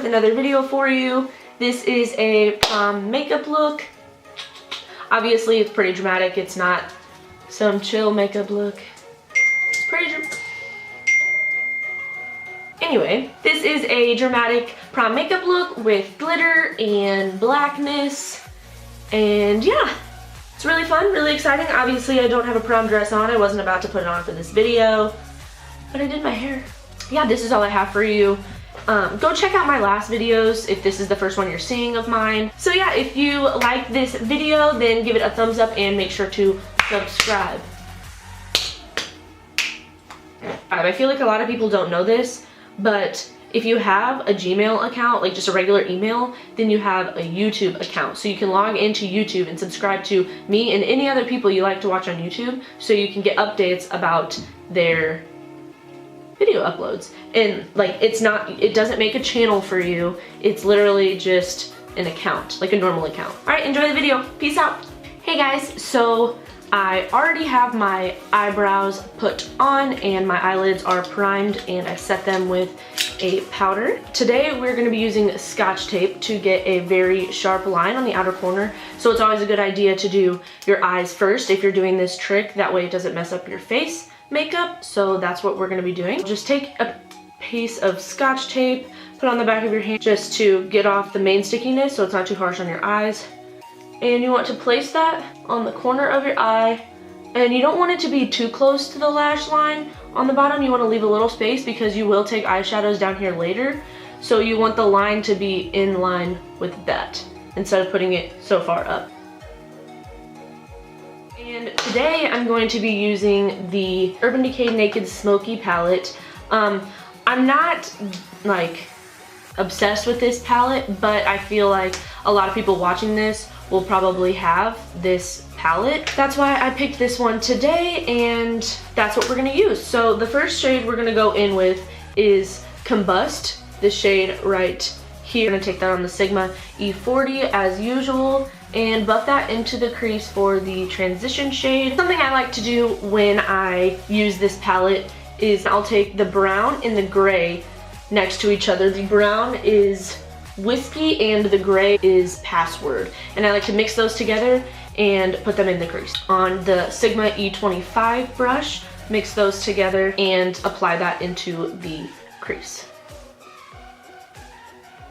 with another video for you. This is a prom makeup look. Obviously it's pretty dramatic, it's not some chill makeup look. It's pretty Anyway, this is a dramatic prom makeup look with glitter and blackness, and yeah, it's really fun, really exciting. Obviously I don't have a prom dress on, I wasn't about to put it on for this video, but I did my hair. Yeah, this is all I have for you. Go check out my last videos if this is the first one you're seeing of mine. So yeah, if you like this video, then give it a thumbs up and make sure to subscribe. I feel like a lot of people don't know this, but if you have a Gmail account, like just a regular email, then you have a YouTube account. So you can log into YouTube and subscribe to me and any other people you like to watch on YouTube, so you can get updates about their video uploads. And like, it doesn't make a channel for you, it's literally just an account, like a normal account. All right, enjoy the video. Peace out. Hey guys, so I already have my eyebrows put on and my eyelids are primed, and I set them with a powder. Today we're going to be using Scotch tape to get a very sharp line on the outer corner. So it's always a good idea to do your eyes first if you're doing this trick, that way it doesn't mess up your face makeup. So that's what we're going to be doing. Just take a piece of Scotch tape, put it on the back of your hand just to get off the main stickiness so it's not too harsh on your eyes. And you want to place that on the corner of your eye, and you don't want it to be too close to the lash line on the bottom. You want to leave a little space because you will take eyeshadows down here later, so you want the line to be in line with that instead of putting it so far up. And today I'm going to be using the Urban Decay Naked Smoky palette. I'm not like obsessed with this palette, but I feel like a lot of people watching this will probably have this palette. That's why I picked this one today, and that's what we're gonna use. So the first shade we're gonna go in with is Combust, this shade right here. I'm gonna take that on the Sigma E40 as usual and buff that into the crease for the transition shade. Something I like to do when I use this palette is I'll take the brown and the gray next to each other. The brown is Whiskey and the gray is Password, and I like to mix those together and put them in the crease. On the Sigma E25 brush, mix those together and apply that into the crease.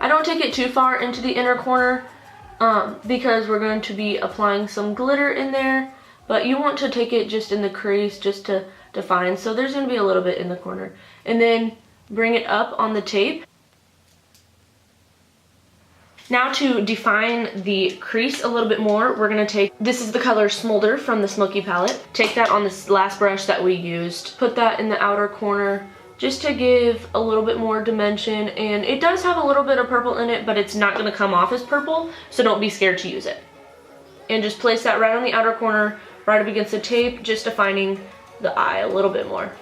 I don't take it too far into the inner corner because we're going to be applying some glitter in there, but you want to take it just in the crease just to define. So there's going to be a little bit in the corner, and then bring it up on the tape. Now to define the crease a little bit more, we're going to take, this is the color Smolder from the Smoky palette. Take that on this last brush that we used. Put that in the outer corner just to give a little bit more dimension. And it does have a little bit of purple in it, but it's not going to come off as purple, so don't be scared to use it. And just place that right on the outer corner, right up against the tape, just defining the eye a little bit more.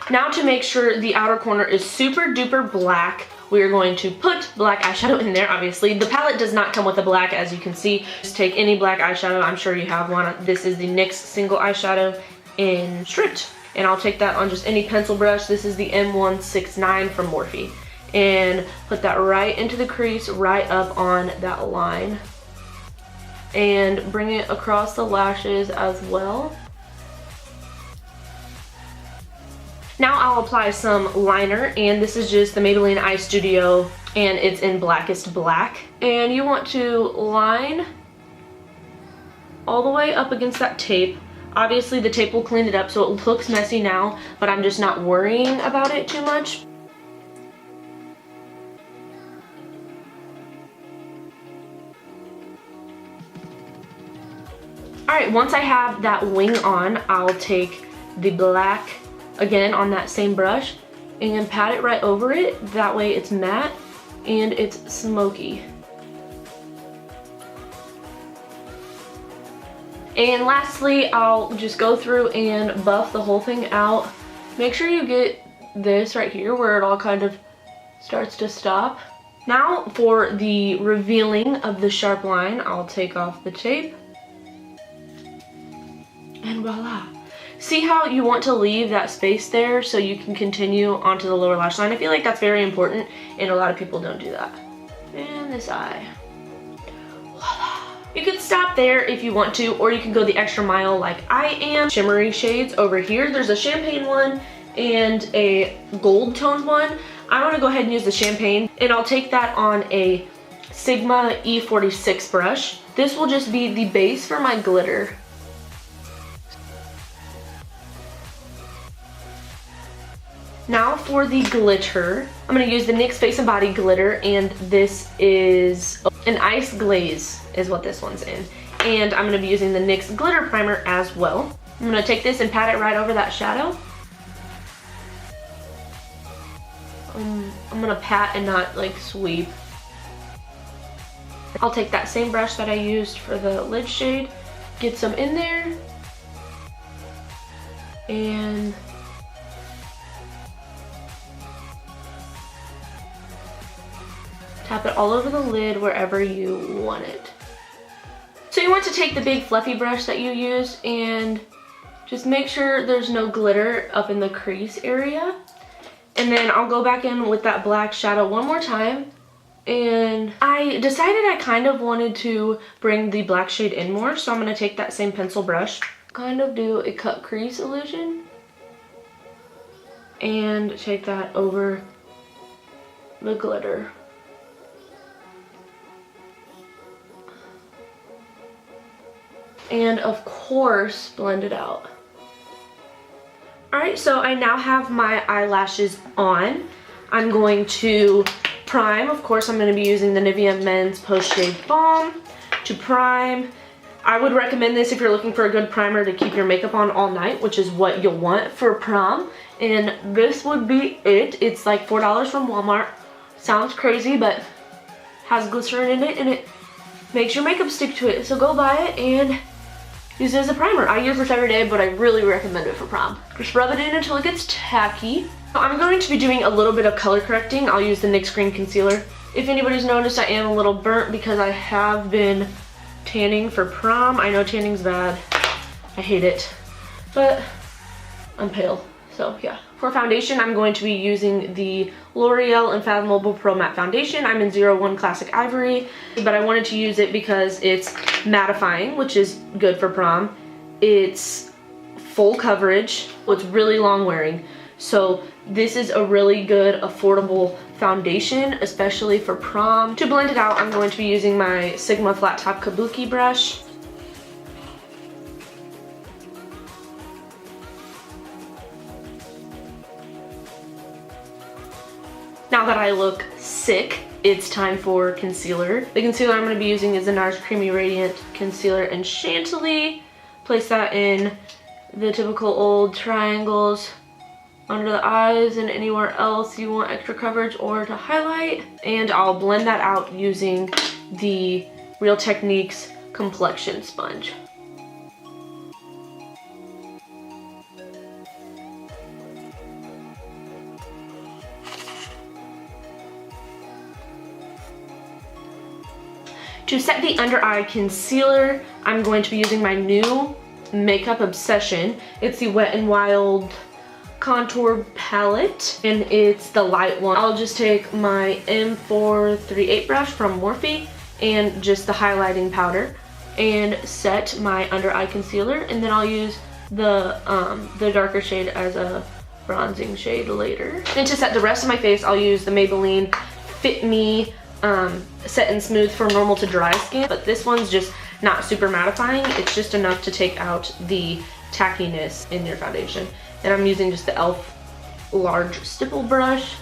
Now to make sure the outer corner is super duper black, we are going to put black eyeshadow in there, obviously. The palette does not come with a black, as you can see. Just take any black eyeshadow, I'm sure you have one. This is the NYX single eyeshadow in Stripped. And I'll take that on just any pencil brush. This is the M169 from Morphe. And put that right into the crease, right up on that line. And bring it across the lashes as well. Now I'll apply some liner, and this is just the Maybelline Eye Studio, and it's in Blackest Black. And you want to line all the way up against that tape. Obviously the tape will clean it up, so it looks messy now, but I'm just not worrying about it too much. Alright, once I have that wing on, I'll take the black again on that same brush and pat it right over it. That way it's matte and it's smoky. And lastly, I'll just go through and buff the whole thing out. Make sure you get this right here where it all kind of starts to stop. Now for the revealing of the sharp line, I'll take off the tape. And voila. See how you want to leave that space there so you can continue onto the lower lash line? I feel like that's very important, and a lot of people don't do that. And this eye. Voila. You could stop there if you want to, or you can go the extra mile like I am. Shimmery shades over here. There's a champagne one and a gold toned one. I want to go ahead and use the champagne, and I'll take that on a Sigma E46 brush. This will just be the base for my glitter. Now for the glitter, I'm going to use the NYX Face and Body glitter, and this is an ice glaze is what this one's in. And I'm going to be using the NYX glitter primer as well. I'm going to take this and pat it right over that shadow. I'm going to pat and not like sweep. I'll take that same brush that I used for the lid shade, get some in there, and tap it all over the lid wherever you want it. So you want to take the big fluffy brush that you used and just make sure there's no glitter up in the crease area. And then I'll go back in with that black shadow one more time. And I decided I kind of wanted to bring the black shade in more, so I'm going to take that same pencil brush, kind of do a cut crease illusion, and take that over the glitter. And of course, blend it out. Alright, so I now have my eyelashes on. I'm going to prime. Of course, I'm going to be using the Nivea Men's Post Shave Balm to prime. I would recommend this if you're looking for a good primer to keep your makeup on all night, which is what you'll want for prom. And this would be it. It's like $4 from Walmart. Sounds crazy, but has glycerin in it, and it makes your makeup stick to it. So go buy it and use it as a primer. I use this every day, but I really recommend it for prom. Just rub it in until it gets tacky. I'm going to be doing a little bit of color correcting. I'll use the NYX Green Concealer. If anybody's noticed, I am a little burnt because I have been tanning for prom. I know tanning's bad. I hate it. But I'm pale, so yeah. For foundation, I'm going to be using the L'Oreal Infallible ProMatte foundation. I'm in 01 Classic Ivory, but I wanted to use it because it's mattifying, which is good for prom. It's full coverage. It's really long wearing. So this is a really good, affordable foundation, especially for prom. To blend it out, I'm going to be using my Sigma Flat Top Kabuki brush. Now that I look sick, it's time for concealer. The concealer I'm going to be using is the NARS Creamy Radiant Concealer in Chantilly. Place that in the typical old triangles under the eyes and anywhere else you want extra coverage or to highlight. And I'll blend that out using the Real Techniques complexion sponge. To set the under eye concealer, I'm going to be using my new Makeup Obsession. It's the Wet n Wild contour palette, and it's the light one. I'll just take my M438 brush from Morphe and just the highlighting powder and set my under eye concealer, and then I'll use the darker shade as a bronzing shade later. Then to set the rest of my face, I'll use the Maybelline Fit Me Set and Smooth for normal to dry skin, but this one's just not super mattifying. It's just enough to take out the tackiness in your foundation. And I'm using just the e.l.f. large stipple brush,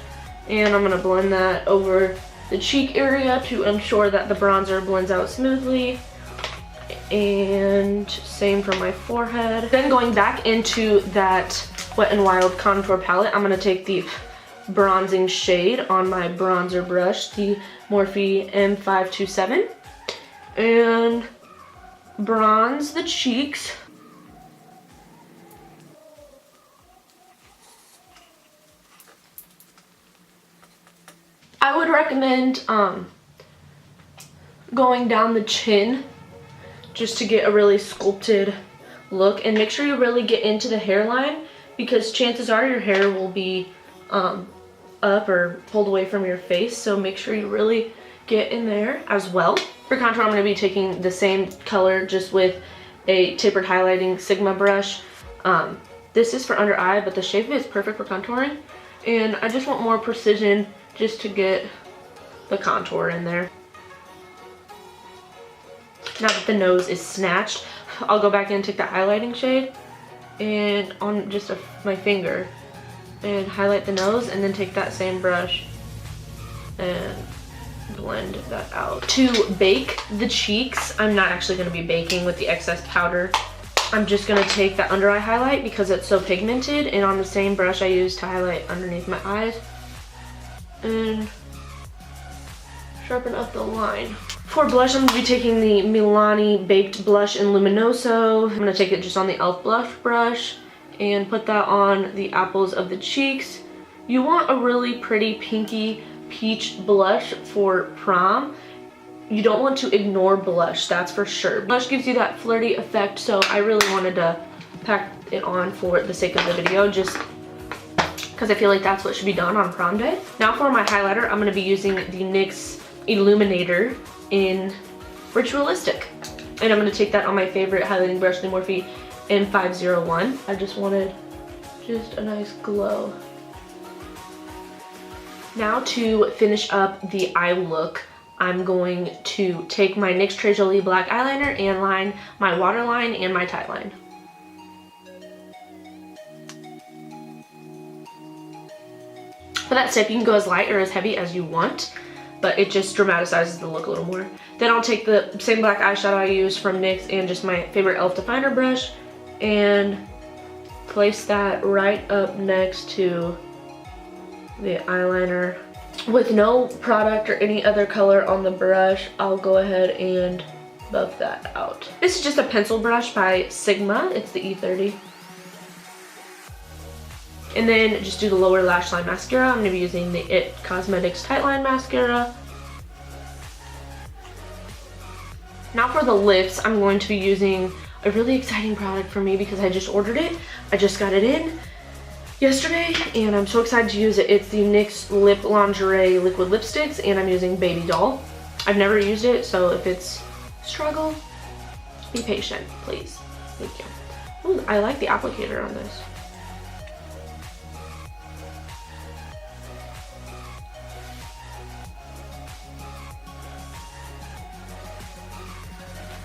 and I'm going to blend that over the cheek area to ensure that the bronzer blends out smoothly, and same for my forehead. Then going back into that Wet n Wild contour palette, I'm going to take the bronzing shade on my bronzer brush, the Morphe M527, and bronze the cheeks. I would recommend going down the chin just to get a really sculpted look. And make sure you really get into the hairline, because chances are your hair will be up or pulled away from your face. So make sure you really get in there as well. For contour, I'm going to be taking the same color, just with a tapered highlighting Sigma brush. This is for under eye, but the shape of it is perfect for contouring. And I just want more precision just to get the contour in there. Now that the nose is snatched, I'll go back in and take the highlighting shade and on just my finger and highlight the nose, and then take that same brush and blend that out. To bake the cheeks, I'm not actually going to be baking with the excess powder. I'm just going to take that under eye highlight because it's so pigmented, and on the same brush I use to highlight underneath my eyes, and sharpen up the line. For blush, I'm going to be taking the Milani Baked Blush in Luminoso. I'm going to take it just on the e.l.f. blush brush and put that on the apples of the cheeks. You want a really pretty pinky peach blush for prom. You don't want to ignore blush, that's for sure. Blush gives you that flirty effect, so I really wanted to pack it on for the sake of the video, just because I feel like that's what should be done on prom day. Now for my highlighter, I'm going to be using the NYX Illuminator in Ritualistic. And I'm going to take that on my favorite highlighting brush, the Morphe N501. I just wanted just a nice glow. Now to finish up the eye look, I'm going to take my NYX Très Jolie black eyeliner and line my waterline and my tight line. For that step, you can go as light or as heavy as you want, but it just dramatizes the look a little more. Then I'll take the same black eyeshadow I used from NYX and just my favorite e.l.f. definer brush and place that right up next to the eyeliner. With no product or any other color on the brush, I'll go ahead and buff that out. This is just a pencil brush by Sigma. It's the E30. And then just do the lower lash line mascara. I'm going to be using the IT Cosmetics Tightline Mascara. Now for the lips, I'm going to be using a really exciting product for me because I just ordered it. I just got it in yesterday and I'm so excited to use it. It's the NYX Lip Lingerie Liquid Lipsticks and I'm using Baby Doll. I've never used it, so if it's a struggle, be patient, please. Thank you. Ooh, I like the applicator on this.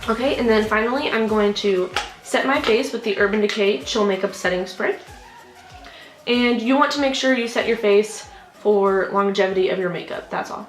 Okay, and then finally I'm going to set my face with the Urban Decay Chill Makeup Setting Spray. And you want to make sure you set your face for longevity of your makeup, that's all.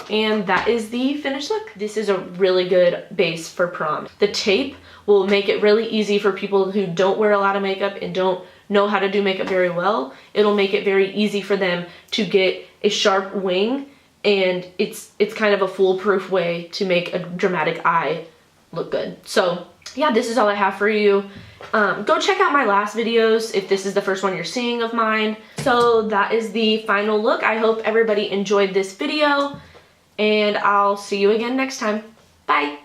And that is the finished look. This is a really good base for prom. The tape will make it really easy for people who don't wear a lot of makeup and don't know how to do makeup very well. It'll make it very easy for them to get a sharp wing, and it's kind of a foolproof way to make a dramatic eye look good. So yeah, this is all I have for you. Go check out my last videos if this is the first one you're seeing of mine. So that is the final look. I hope everybody enjoyed this video, and I'll see you again next time. Bye.